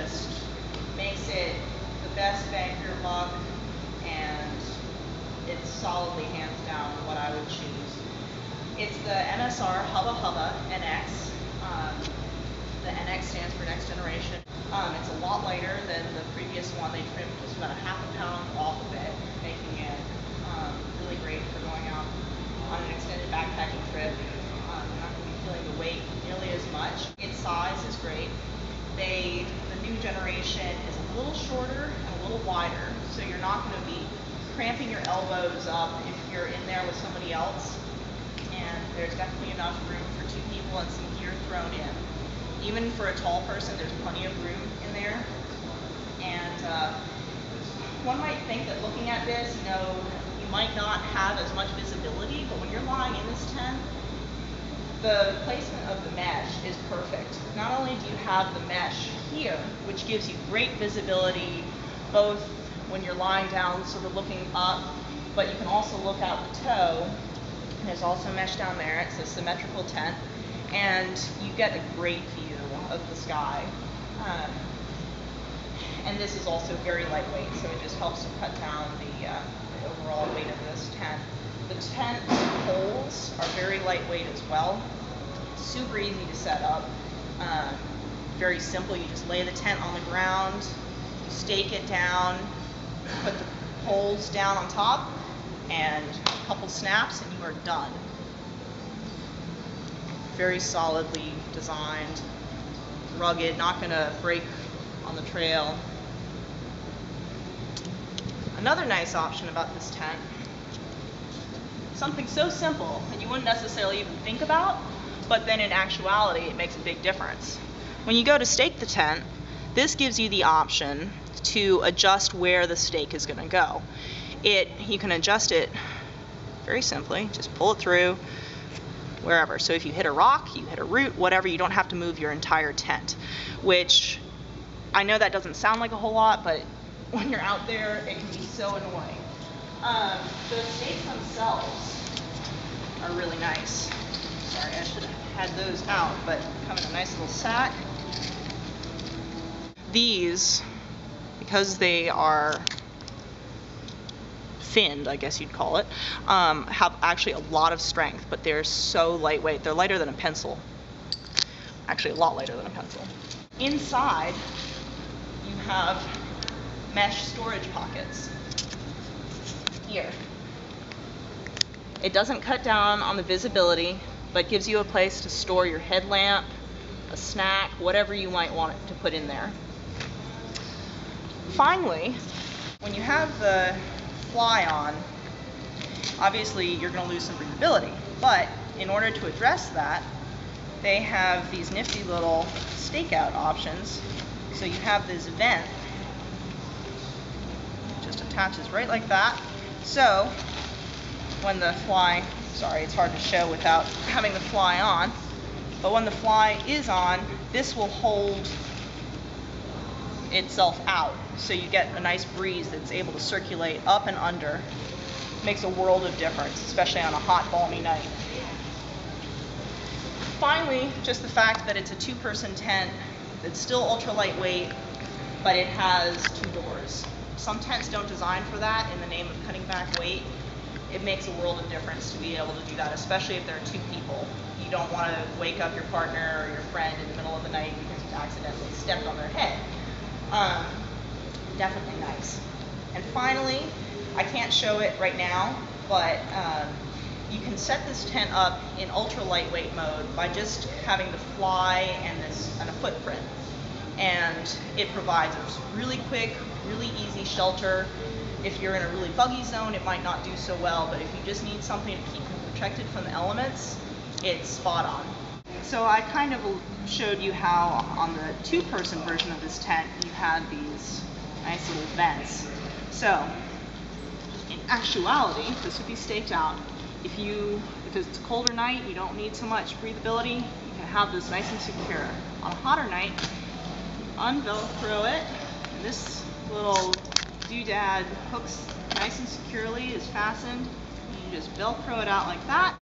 just makes it the best bang for your buck, and it's solidly hands down what I would choose. It's the MSR Hubba Hubba NX. The NX stands for Next Generation. It's a lot lighter than the previous one. They trimmed just about a half a pound off of it, making it really great for going out on an extended backpacking trip. You're not going to be feeling the weight nearly as much. Its size is great. The new generation is a little shorter and a little wider, so you're not going to be cramping your elbows up if you're in there with somebody else. And there's definitely enough room for 2 people and some gear thrown in. Even for a tall person, there's plenty of room in there. And one might think that looking at this, you might not have as much visibility, but when you're lying in this tent, the placement of the mesh is perfect. Not only do you have the mesh here, which gives you great visibility, both when you're lying down, sort of looking up, but you can also look out the toe. There's also mesh down there. It's a symmetrical tent, and you get a great view of the sky. And this is also very lightweight, so it just helps to cut down the overall weight of this tent. The tent poles are very lightweight as well. Super easy to set up. Very simple. You just lay the tent on the ground, you stake it down, put the poles down on top, and a couple snaps and you are done. Very solidly designed, rugged, not going to break on the trail. Another nice option about this tent, something so simple that you wouldn't necessarily even think about, but then in actuality it makes a big difference. When you go to stake the tent, this gives you the option to adjust where the stake is going to go. You can adjust it very simply, just pull it through wherever. So if you hit a rock, you hit a root, whatever, you don't have to move your entire tent, which I know that doesn't sound like a whole lot, but when you're out there, it can be so annoying. The stakes themselves are really nice. Sorry, I should have had those out, but come in a nice little sack. These, because they are finned, I guess you'd call it, have actually a lot of strength, but they're so lightweight. They're lighter than a pencil. Actually, a lot lighter than a pencil. Inside, you have mesh storage pockets. Here. It doesn't cut down on the visibility, but gives you a place to store your headlamp, a snack, whatever you might want to put in there. Finally, when you have the fly on, obviously you're going to lose some breathability, but in order to address that, they have these nifty little stakeout options. So you have this vent, just attaches right like that. So when the fly, sorry, it's hard to show without having the fly on, but when the fly is on, this will hold itself out, so you get a nice breeze that's able to circulate up and under. Makes a world of difference, especially on a hot, balmy night. Finally, just the fact that it's a 2-person tent that's still ultra lightweight, but it has 2 doors. Some tents don't design for that in the name of cutting back weight. It makes a world of difference to be able to do that, especially if there are 2 people. You don't want to wake up your partner or your friend in the middle of the night because you accidentally stepped on their head. Definitely nice. And finally, I can't show it right now, but you can set this tent up in ultra lightweight mode by just having the fly and a footprint. And it provides a really quick, really easy shelter. If you're in a really buggy zone, it might not do so well, but if you just need something to keep you protected from the elements, it's spot on. So I kind of showed you how on the 2-person version of this tent, you had these nice little vents. So in actuality, this would be staked out. If it's a colder night, you don't need so much breathability, you can have this nice and secure. On a hotter night, unvelcro it, and this little doodad hooks nice and securely, is fastened. You just velcro it out like that,